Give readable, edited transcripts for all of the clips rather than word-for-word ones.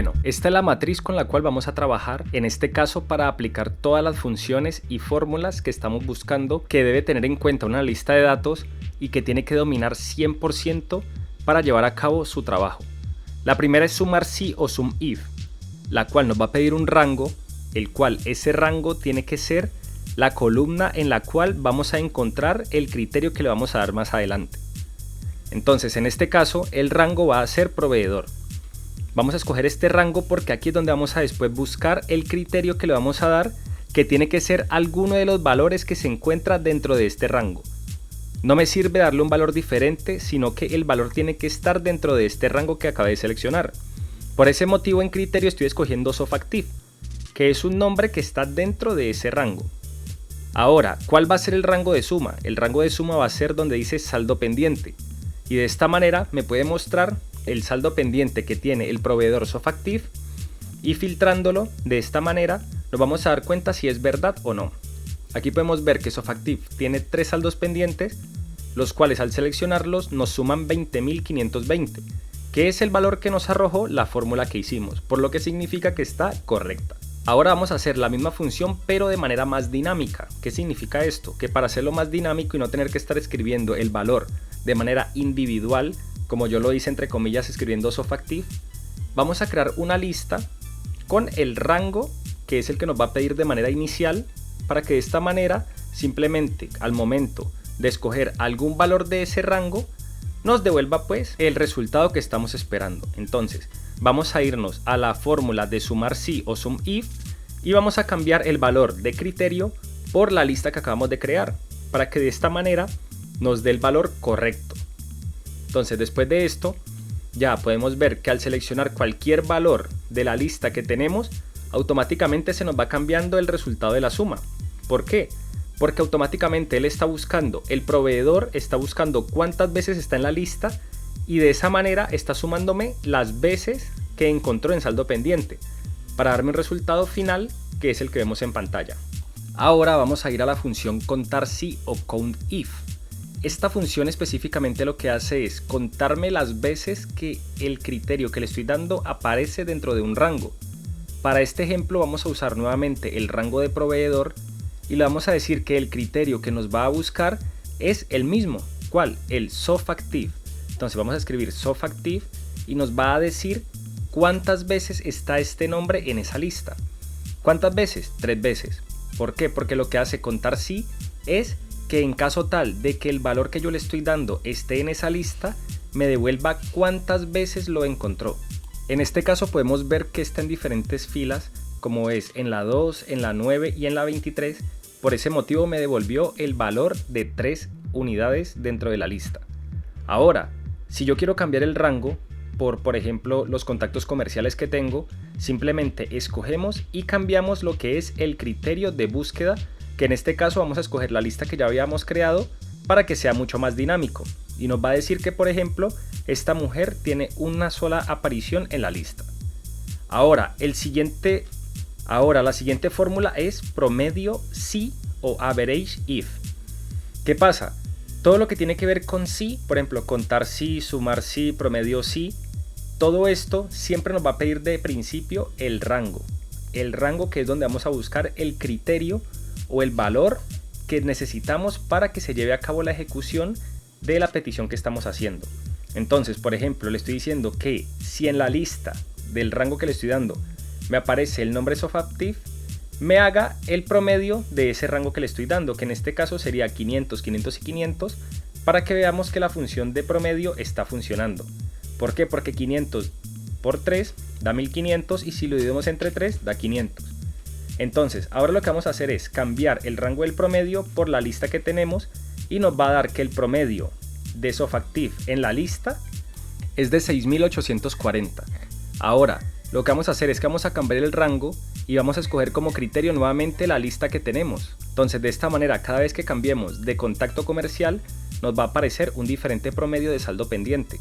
Bueno, esta es la matriz con la cual vamos a trabajar, en este caso para aplicar todas las funciones y fórmulas que estamos buscando, que debe tener en cuenta una lista de datos y que tiene que dominar 100% para llevar a cabo su trabajo. La primera es sumar si o sum if, la cual nos va a pedir un rango, el cual ese rango tiene que ser la columna en la cual vamos a encontrar el criterio que le vamos a dar más adelante. Entonces, en este caso, el rango va a ser proveedor. Vamos a escoger este rango porque aquí es donde vamos a después buscar el criterio que le vamos a dar, que tiene que ser alguno de los valores que se encuentra dentro de este rango. No me sirve darle un valor diferente, sino que el valor tiene que estar dentro de este rango que acabé de seleccionar. Por ese motivo en criterio estoy escogiendo SOFACTIV, que es un nombre que está dentro de ese rango. Ahora, ¿cuál va a ser el rango de suma? El rango de suma va a ser donde dice saldo pendiente. Y de esta manera me puede mostrar el saldo pendiente que tiene el proveedor SOFACTIV, y filtrándolo de esta manera nos vamos a dar cuenta si es verdad o no. Aquí podemos ver que SOFACTIV tiene 3 saldos pendientes, los cuales al seleccionarlos nos suman 20.520, que es el valor que nos arrojó la fórmula que hicimos, por lo que significa que está correcta. Ahora vamos a hacer la misma función pero de manera más dinámica. ¿Qué significa esto? Que para hacerlo más dinámico y no tener que estar escribiendo el valor de manera individual, como yo lo hice entre comillas escribiendo SOFACTIV, vamos a crear una lista con el rango que es el que nos va a pedir de manera inicial, para que de esta manera simplemente al momento de escoger algún valor de ese rango nos devuelva pues el resultado que estamos esperando. Entonces vamos a irnos a la fórmula de sumar si o sum if y vamos a cambiar el valor de criterio por la lista que acabamos de crear, para que de esta manera nos dé el valor correcto. Entonces después de esto ya podemos ver que al seleccionar cualquier valor de la lista que tenemos, automáticamente se nos va cambiando el resultado de la suma. ¿Por qué? Porque automáticamente él está buscando, el proveedor está buscando cuántas veces está en la lista y de esa manera está sumándome las veces que encontró en saldo pendiente para darme un resultado final que es el que vemos en pantalla. Ahora vamos a ir a la función contar si o COUNTIF. Esta función específicamente lo que hace es contarme las veces que el criterio que le estoy dando aparece dentro de un rango. Para este ejemplo vamos a usar nuevamente el rango de proveedor y le vamos a decir que el criterio que nos va a buscar es el mismo. ¿Cuál? El SOFACTIV. Entonces vamos a escribir SOFACTIV y nos va a decir cuántas veces está este nombre en esa lista. ¿Cuántas veces? 3 veces. ¿Por qué? Porque lo que hace contar si es que en caso tal de que el valor que yo le estoy dando esté en esa lista, me devuelva cuántas veces lo encontró. En este caso podemos ver que está en diferentes filas, como es en la 2, en la 9 y en la 23. Por ese motivo me devolvió el valor de 3 unidades dentro de la lista. Ahora, si yo quiero cambiar el rango por ejemplo los contactos comerciales que tengo, simplemente escogemos y cambiamos lo que es el criterio de búsqueda, que en este caso vamos a escoger la lista que ya habíamos creado para que sea mucho más dinámico, y nos va a decir que por ejemplo esta mujer tiene una sola aparición en la lista. Ahora la siguiente fórmula es promedio si o average if. ¿Qué pasa? Todo lo que tiene que ver con si, por ejemplo contar si, sumar si, promedio si, todo esto siempre nos va a pedir de principio el rango que es donde vamos a buscar el criterio o el valor que necesitamos para que se lleve a cabo la ejecución de la petición que estamos haciendo. Entonces, por ejemplo, le estoy diciendo que si en la lista del rango que le estoy dando me aparece el nombre SOFACTIV, me haga el promedio de ese rango que le estoy dando, que en este caso sería 500, 500 y 500, para que veamos que la función de promedio está funcionando. ¿Por qué? Porque 500 por 3 da 1500 y si lo dividimos entre 3 da 500. Entonces, ahora lo que vamos a hacer es cambiar el rango del promedio por la lista que tenemos y nos va a dar que el promedio de SOFACTIV en la lista es de 6840. Ahora, lo que vamos a hacer es que vamos a cambiar el rango y vamos a escoger como criterio nuevamente la lista que tenemos. Entonces, de esta manera, cada vez que cambiemos de contacto comercial, nos va a aparecer un diferente promedio de saldo pendiente,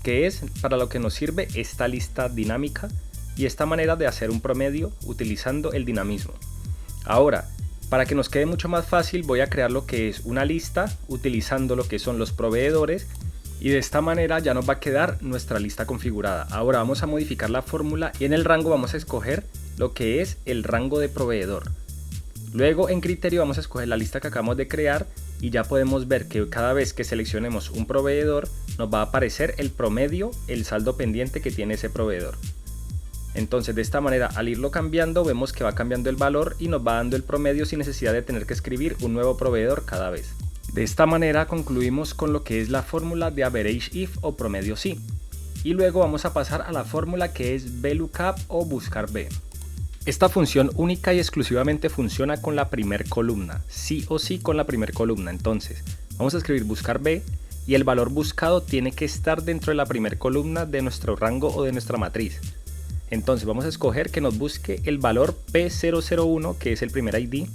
que es para lo que nos sirve esta lista dinámica y esta manera de hacer un promedio utilizando el dinamismo. Ahora, para que nos quede mucho más fácil, voy a crear lo que es una lista utilizando lo que son los proveedores Y de esta manera ya nos va a quedar nuestra lista configurada. Ahora vamos a modificar la fórmula y en el rango vamos a escoger lo que es el rango de proveedor. Luego en criterio vamos a escoger la lista que acabamos de crear y ya podemos ver que cada vez que seleccionemos un proveedor nos va a aparecer el promedio, el saldo pendiente que tiene ese proveedor. Entonces de esta manera al irlo cambiando vemos que va cambiando el valor y nos va dando el promedio sin necesidad de tener que escribir un nuevo proveedor cada vez. De esta manera concluimos con lo que es la fórmula de average if o promedio si. Y luego vamos a pasar a la fórmula que es VLOOKUP o buscar B. Esta función única y exclusivamente funciona con la primer columna, sí o sí con la primer columna. Entonces vamos a escribir buscar B y el valor buscado tiene que estar dentro de la primer columna de nuestro rango o de nuestra matriz. Entonces vamos a escoger que nos busque el valor P001, que es el primer ID,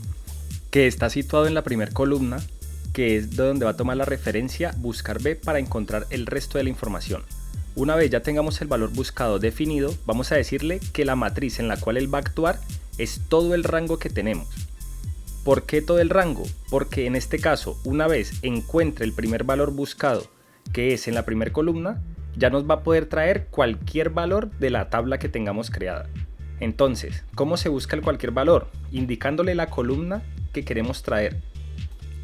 que está situado en la primera columna, que es de donde va a tomar la referencia buscar B para encontrar el resto de la información. Una vez ya tengamos el valor buscado definido, vamos a decirle que la matriz en la cual él va a actuar es todo el rango que tenemos. ¿Por qué todo el rango? Porque en este caso, una vez encuentre el primer valor buscado, que es en la primera columna, ya nos va a poder traer cualquier valor de la tabla que tengamos creada. Entonces, ¿cómo se busca el cualquier valor? Indicándole la columna que queremos traer.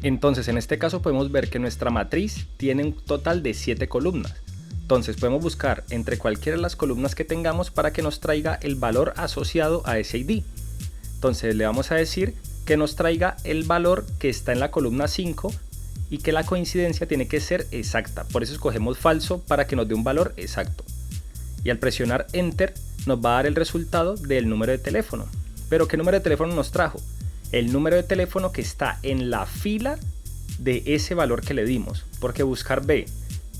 Entonces en este caso podemos ver que nuestra matriz tiene un total de 7 columnas. Entonces podemos buscar entre cualquiera de las columnas que tengamos para que nos traiga el valor asociado a ese ID. Entonces le vamos a decir que nos traiga el valor que está en la columna 5 y que la coincidencia tiene que ser exacta. Por eso escogemos falso para que nos dé un valor exacto. Y al presionar Enter nos va a dar el resultado del número de teléfono. ¿Pero qué número de teléfono nos trajo? El número de teléfono que está en la fila de ese valor que le dimos, porque buscar B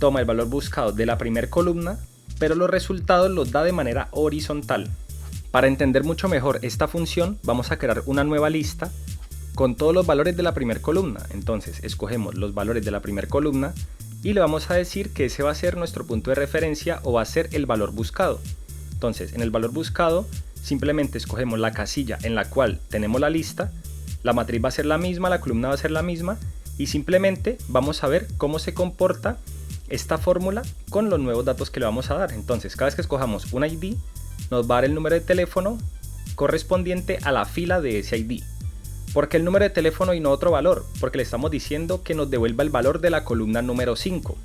toma el valor buscado de la primera columna, pero los resultados los da de manera horizontal. Para entender mucho mejor esta función, vamos a crear una nueva lista con todos los valores de la primera columna. Entonces escogemos los valores de la primera columna y le vamos a decir que ese va a ser nuestro punto de referencia o va a ser el valor buscado. Entonces en el valor buscado simplemente escogemos la casilla en la cual tenemos la lista, la matriz va a ser la misma, la columna va a ser la misma y simplemente vamos a ver cómo se comporta esta fórmula con los nuevos datos que le vamos a dar. Entonces cada vez que escojamos un ID nos va a dar el número de teléfono correspondiente a la fila de ese ID. ¿Por qué el número de teléfono y no otro valor? Porque le estamos diciendo que nos devuelva el valor de la columna número 5.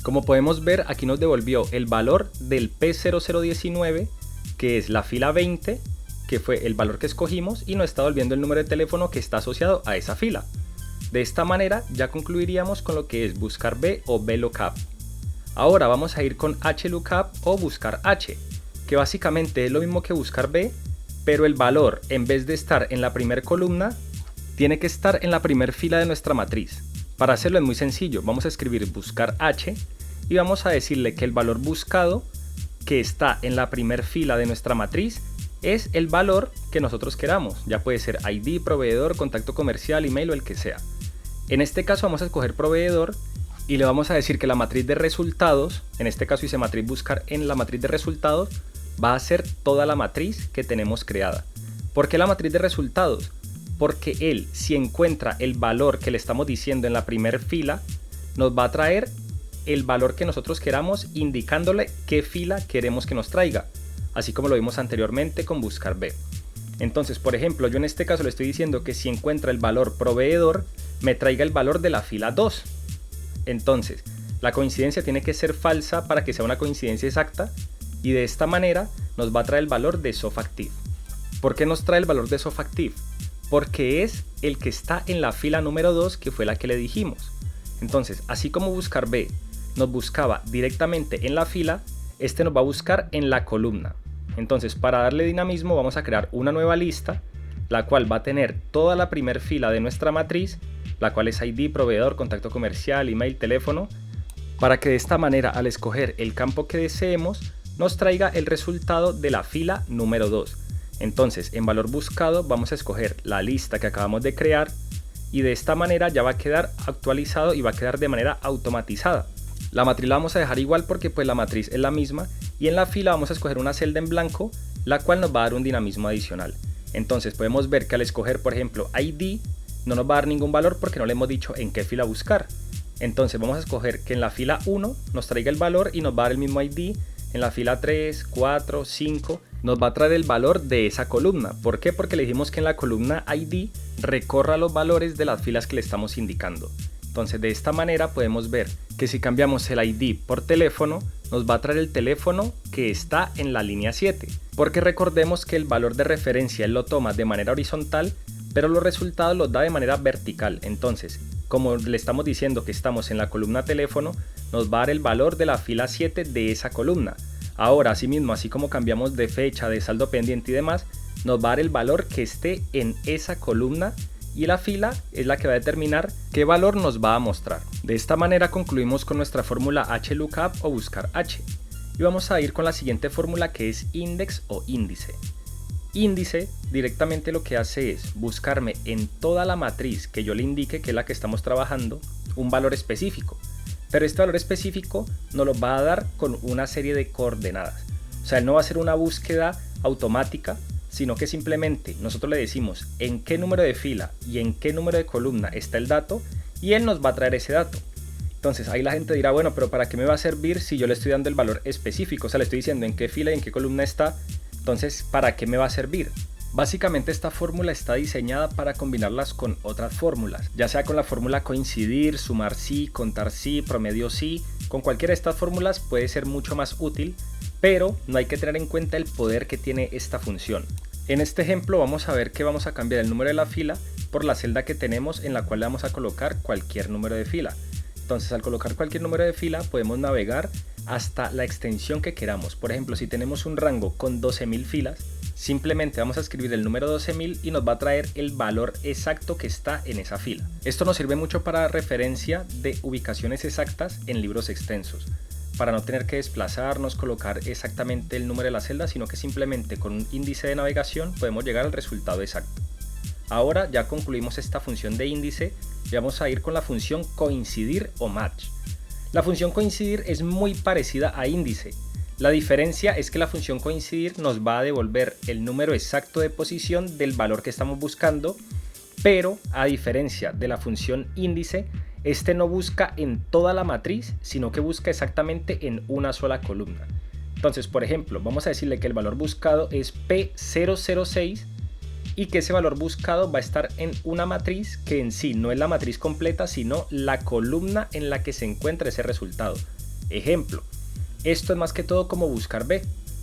Como podemos ver, aquí nos devolvió el valor del P0019, que es la fila 20, que fue el valor que escogimos, y nos está devolviendo el número de teléfono que está asociado a esa fila. De esta manera ya concluiríamos con lo que es buscar B o VLOOKUP. Ahora vamos a ir con HLOOKUP o buscar H, que básicamente es lo mismo que buscar B, pero el valor, en vez de estar en la primera columna, tiene que estar en la primera fila de nuestra matriz. Para hacerlo es muy sencillo, vamos a escribir buscar H y vamos a decirle que el valor buscado que está en la primera fila de nuestra matriz es el valor que nosotros queramos, ya puede ser ID, proveedor, contacto comercial, email o el que sea. En este caso vamos a escoger proveedor y le vamos a decir que la matriz de resultados, en este caso hice matriz buscar, en la matriz de resultados va a ser toda la matriz que tenemos creada. ¿Por qué la matriz de resultados? Porque él, si encuentra el valor que le estamos diciendo en la primera fila, nos va a traer el valor que nosotros queramos indicándole qué fila queremos que nos traiga, así como lo vimos anteriormente con buscar B. Entonces, por ejemplo, yo en este caso le estoy diciendo que si encuentra el valor proveedor, me traiga el valor de la fila 2. Entonces, la coincidencia tiene que ser falsa para que sea una coincidencia exacta y de esta manera nos va a traer el valor de SOFACTIVE. ¿Por qué nos trae el valor de SOFACTIVE? Porque es el que está en la fila número 2, que fue la que le dijimos. Entonces, así como buscar B nos buscaba directamente en la fila, este nos va a buscar en la columna. Entonces, para darle dinamismo vamos a crear una nueva lista, la cual va a tener toda la primera fila de nuestra matriz, la cual es ID, proveedor, contacto comercial, email, teléfono, para que de esta manera al escoger el campo que deseemos nos traiga el resultado de la fila número 2. Entonces en valor buscado vamos a escoger la lista que acabamos de crear y de esta manera ya va a quedar actualizado y va a quedar de manera automatizada. La matriz la vamos a dejar igual porque pues la matriz es la misma y en la fila vamos a escoger una celda en blanco, la cual nos va a dar un dinamismo adicional. Entonces podemos ver que al escoger por ejemplo ID no nos va a dar ningún valor porque no le hemos dicho en qué fila buscar, Entonces vamos a escoger que en la fila 1 nos traiga el valor y nos va a dar el mismo ID. En la fila 3, 4, 5 nos va a traer el valor de esa columna. ¿Por qué? Porque le dijimos que en la columna ID recorra los valores de las filas que le estamos indicando. Entonces de esta manera podemos ver que si cambiamos el ID por teléfono, nos va a traer el teléfono que está en la línea 7. Porque recordemos que el valor de referencia él lo toma de manera horizontal, pero los resultados los da de manera vertical. Entonces, como le estamos diciendo que estamos en la columna teléfono, nos va a dar el valor de la fila 7 de esa columna. Ahora, asimismo, así como cambiamos de fecha, de saldo pendiente y demás, nos va a dar el valor que esté en esa columna y la fila es la que va a determinar qué valor nos va a mostrar. De esta manera concluimos con nuestra fórmula HLOOKUP o buscar H. Y vamos a ir con la siguiente fórmula que es index o índice. Índice directamente lo que hace es buscarme en toda la matriz que yo le indique, que es la que estamos trabajando, un valor específico. Pero este valor específico nos lo va a dar con una serie de coordenadas. O sea, él no va a ser una búsqueda automática, sino que simplemente nosotros le decimos en qué número de fila y en qué número de columna está el dato y él nos va a traer ese dato. Entonces ahí la gente dirá, bueno, pero ¿para qué me va a servir si yo le estoy dando el valor específico? O sea, le estoy diciendo en qué fila y en qué columna está. Entonces, ¿para qué me va a servir? Básicamente esta fórmula está diseñada para combinarlas con otras fórmulas, ya sea con la fórmula coincidir, sumar sí, contar sí, promedio sí. Con cualquiera de estas fórmulas puede ser mucho más útil, pero no hay que tener en cuenta el poder que tiene esta función. En este ejemplo vamos a ver que vamos a cambiar el número de la fila por la celda que tenemos en la cual le vamos a colocar cualquier número de fila. Entonces al colocar cualquier número de fila podemos navegar hasta la extensión que queramos. Por ejemplo, si tenemos un rango con 12.000 filas, simplemente vamos a escribir el número 12.000 y nos va a traer el valor exacto que está en esa fila. Esto nos sirve mucho para referencia de ubicaciones exactas en libros extensos, para no tener que desplazarnos, colocar exactamente el número de la celda, sino que simplemente con un índice de navegación podemos llegar al resultado exacto. Ahora ya concluimos esta función de índice y vamos a ir con la función coincidir o match. La función coincidir es muy parecida a índice. La diferencia es que la función coincidir nos va a devolver el número exacto de posición del valor que estamos buscando, pero a diferencia de la función índice, este no busca en toda la matriz, sino que busca exactamente en una sola columna. Entonces, por ejemplo, vamos a decirle que el valor buscado es P006 y que ese valor buscado va a estar en una matriz que en sí no es la matriz completa, sino la columna en la que se encuentra ese resultado. Ejemplo, esto es más que todo como buscar B,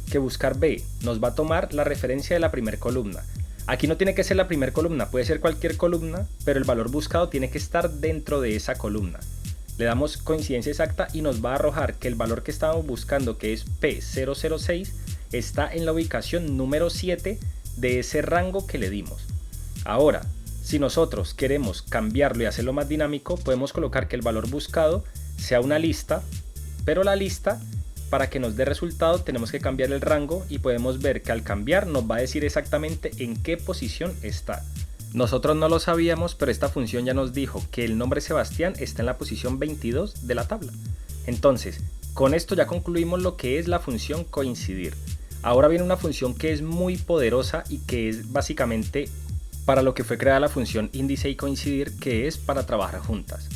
que buscar B nos va a tomar la referencia de la primera columna. Aquí no tiene que ser la primera columna, puede ser cualquier columna, pero el valor buscado tiene que estar dentro de esa columna. Le damos coincidencia exacta y nos va a arrojar que el valor que estábamos buscando, que es P006, está en la ubicación número 7 de ese rango que le dimos. Ahora, si nosotros queremos cambiarlo y hacerlo más dinámico, podemos colocar que el valor buscado sea una lista, pero la lista, para que nos dé resultado, tenemos que cambiar el rango y podemos ver que al cambiar nos va a decir exactamente en qué posición está. Nosotros no lo sabíamos, pero esta función ya nos dijo que el nombre Sebastián está en la posición 22 de la tabla. Entonces, con esto ya concluimos lo que es la función coincidir. Ahora viene una función que es muy poderosa y que es básicamente para lo que fue creada la función índice y coincidir, que es para trabajar juntas.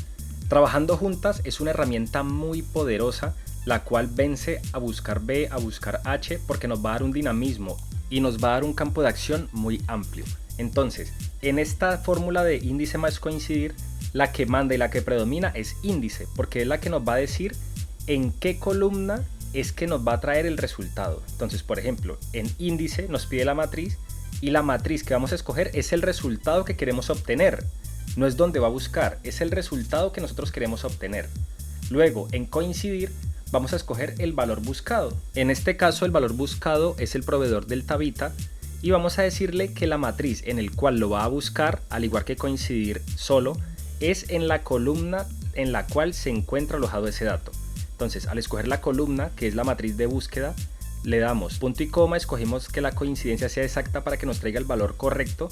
Trabajando juntas es una herramienta muy poderosa, la cual vence a buscar B, a buscar H, porque nos va a dar un dinamismo y nos va a dar un campo de acción muy amplio. Entonces, en esta fórmula de índice más coincidir, la que manda y la que predomina es índice, porque es la que nos va a decir en qué columna es que nos va a traer el resultado. Entonces, por ejemplo, en índice nos pide la matriz y la matriz que vamos a escoger es el resultado que queremos obtener. No es donde va a buscar, es el resultado que nosotros queremos obtener. Luego, en coincidir, vamos a escoger el valor buscado. En este caso, el valor buscado es el proveedor del Tabita y vamos a decirle que la matriz en el cual lo va a buscar, al igual que coincidir solo, es en la columna en la cual se encuentra alojado ese dato. Entonces, al escoger la columna, que es la matriz de búsqueda, le damos punto y coma, escogimos que la coincidencia sea exacta para que nos traiga el valor correcto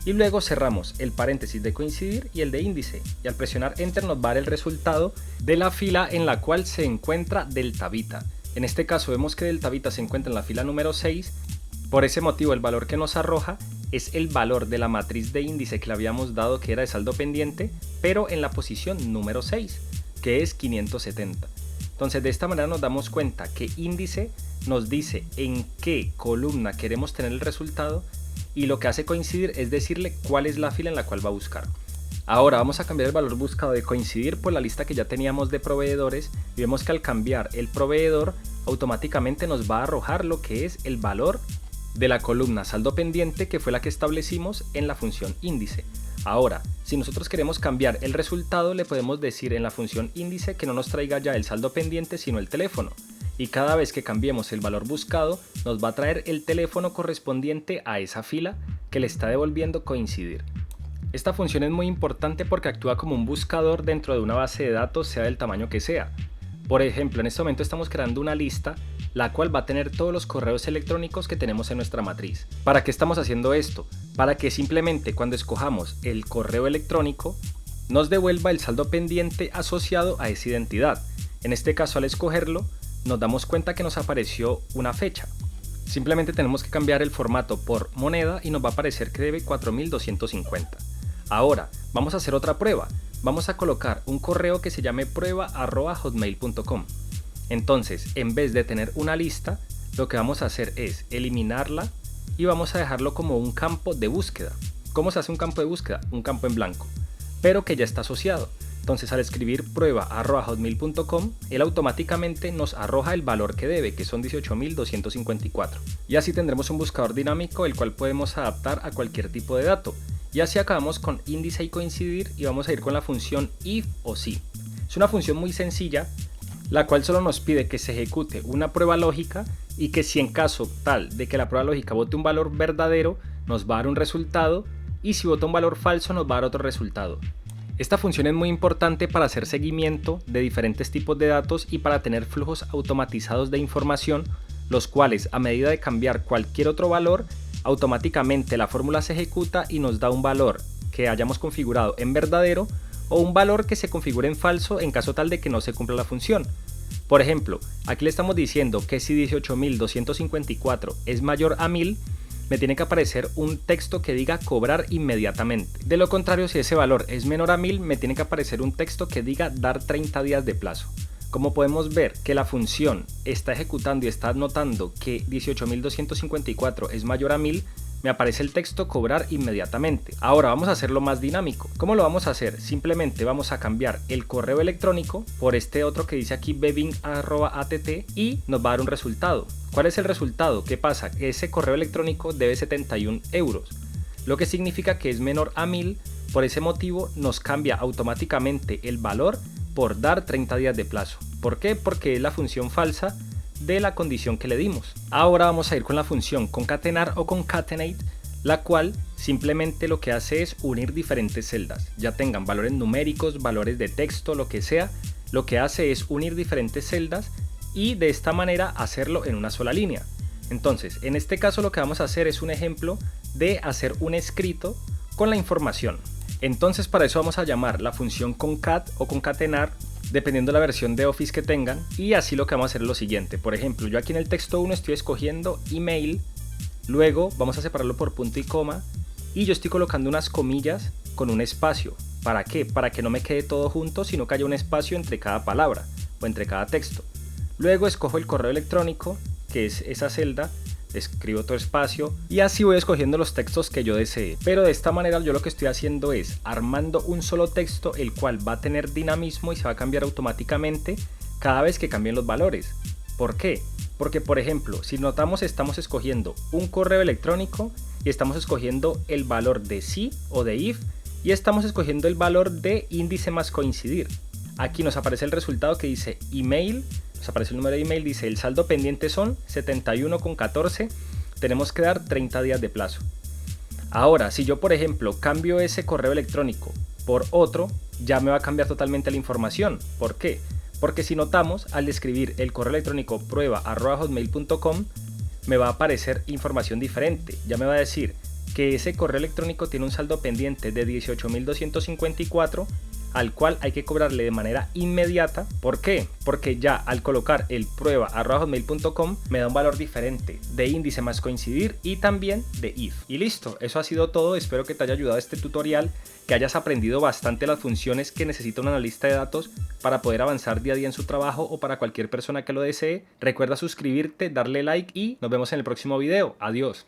y luego cerramos el paréntesis de coincidir y el de índice, y al presionar enter nos va a dar el resultado de la fila en la cual se encuentra del Tabita. En este caso vemos que del Tabita se encuentra en la fila número 6, por ese motivo el valor que nos arroja es el valor de la matriz de índice que le habíamos dado, que era de saldo pendiente, pero en la posición número 6. que es 570. Entonces de esta manera nos damos cuenta que índice nos dice en qué columna queremos tener el resultado y lo que hace coincidir es decirle cuál es la fila en la cual va a buscar. Ahora vamos a cambiar el valor buscado de coincidir por la lista que ya teníamos de proveedores y vemos que al cambiar el proveedor automáticamente nos va a arrojar lo que es el valor de la columna saldo pendiente, que fue la que establecimos en la función índice. Ahora, si nosotros queremos cambiar el resultado, le podemos decir en la función índice que no nos traiga ya el saldo pendiente sino el teléfono, y cada vez que cambiemos el valor buscado nos va a traer el teléfono correspondiente a esa fila que le está devolviendo coincidir. Esta función es muy importante porque actúa como un buscador dentro de una base de datos, sea del tamaño que sea. Por ejemplo, en este momento estamos creando una lista la cual va a tener todos los correos electrónicos que tenemos en nuestra matriz. ¿Para qué estamos haciendo esto? Para que simplemente cuando escojamos el correo electrónico nos devuelva el saldo pendiente asociado a esa identidad. En este caso, al escogerlo, nos damos cuenta que nos apareció una fecha. Simplemente tenemos que cambiar el formato por moneda y nos va a aparecer que debe 4250. Ahora, vamos a hacer otra prueba. Vamos a colocar un correo que se llame prueba@hotmail.com. Entonces, en vez de tener una lista, lo que vamos a hacer es eliminarla y vamos a dejarlo como un campo de búsqueda. ¿Cómo se hace un campo de búsqueda? Un campo en blanco, pero que ya está asociado. Entonces, al escribir prueba@hotmail.com, él automáticamente nos arroja el valor que debe, que son 18.254. Y así tendremos un buscador dinámico el cual podemos adaptar a cualquier tipo de dato. Y así acabamos con índice y coincidir y vamos a ir con la función if o si. Es una función muy sencilla, la cual solo nos pide que se ejecute una prueba lógica y que si en caso tal de que la prueba lógica bote un valor verdadero, nos va a dar un resultado, y si bota un valor falso nos va a dar otro resultado. Esta función es muy importante para hacer seguimiento de diferentes tipos de datos y para tener flujos automatizados de información, los cuales a medida de cambiar cualquier otro valor, automáticamente la fórmula se ejecuta y nos da un valor que hayamos configurado en verdadero o un valor que se configure en falso en caso tal de que no se cumpla la función. Por ejemplo, aquí le estamos diciendo que si 18.254 es mayor a 1000, me tiene que aparecer un texto que diga cobrar inmediatamente. De lo contrario, si ese valor es menor a 1000, me tiene que aparecer un texto que diga dar 30 días de plazo. Como podemos ver que la función está ejecutando y está notando que 18.254 es mayor a 1000, me aparece el texto cobrar inmediatamente. Ahora vamos a hacerlo más dinámico. ¿Cómo lo vamos a hacer? Simplemente vamos a cambiar el correo electrónico por este otro que dice aquí bebing@att y nos va a dar un resultado. ¿Cuál es el resultado? ¿Qué pasa? Ese correo electrónico debe 71 euros, lo que significa que es menor a 1000. Por ese motivo nos cambia automáticamente el valor por dar 30 días de plazo. ¿Por qué? Porque es la función falsa de la condición que le dimos. Ahora vamos a ir con la función concatenar o concatenate, la cual simplemente lo que hace es unir diferentes celdas, ya tengan valores numéricos, valores de texto, lo que sea. Lo que hace es unir diferentes celdas y de esta manera hacerlo en una sola línea. Entonces, en este caso lo que vamos a hacer es un ejemplo de hacer un escrito con la información. Entonces, para eso vamos a llamar la función concat o concatenar, dependiendo de la versión de Office que tengan, y así lo que vamos a hacer es lo siguiente. Por ejemplo, yo aquí en el texto 1 estoy escogiendo email, luego vamos a separarlo por punto y coma, y yo estoy colocando unas comillas con un espacio. ¿Para qué? Para que no me quede todo junto, sino que haya un espacio entre cada palabra o entre cada texto. Luego escojo el correo electrónico, que es esa celda, escribo otro espacio y así voy escogiendo los textos que yo desee. Pero de esta manera yo lo que estoy haciendo es armando un solo texto, el cual va a tener dinamismo y se va a cambiar automáticamente cada vez que cambien los valores. ¿Por qué? Porque, por ejemplo, si notamos, estamos escogiendo un correo electrónico y estamos escogiendo el valor de sí o de if y estamos escogiendo el valor de índice más coincidir. Aquí nos aparece el resultado que dice email, nos aparece el número de email, dice el saldo pendiente son 71,14, tenemos que dar 30 días de plazo. Ahora, si yo por ejemplo cambio ese correo electrónico por otro, ya me va a cambiar totalmente la información. ¿Por qué? Porque si notamos, al escribir el correo electrónico prueba@hotmail.com, me va a aparecer información diferente. Ya me va a decir que ese correo electrónico tiene un saldo pendiente de 18.254, al cual hay que cobrarle de manera inmediata. ¿Por qué? Porque ya al colocar el prueba@hotmail.com me da un valor diferente de índice más coincidir y también de if. Y listo, eso ha sido todo. Espero que te haya ayudado este tutorial, que hayas aprendido bastante las funciones que necesita un analista de datos para poder avanzar día a día en su trabajo, o para cualquier persona que lo desee. Recuerda suscribirte, darle like y nos vemos en el próximo video. Adiós.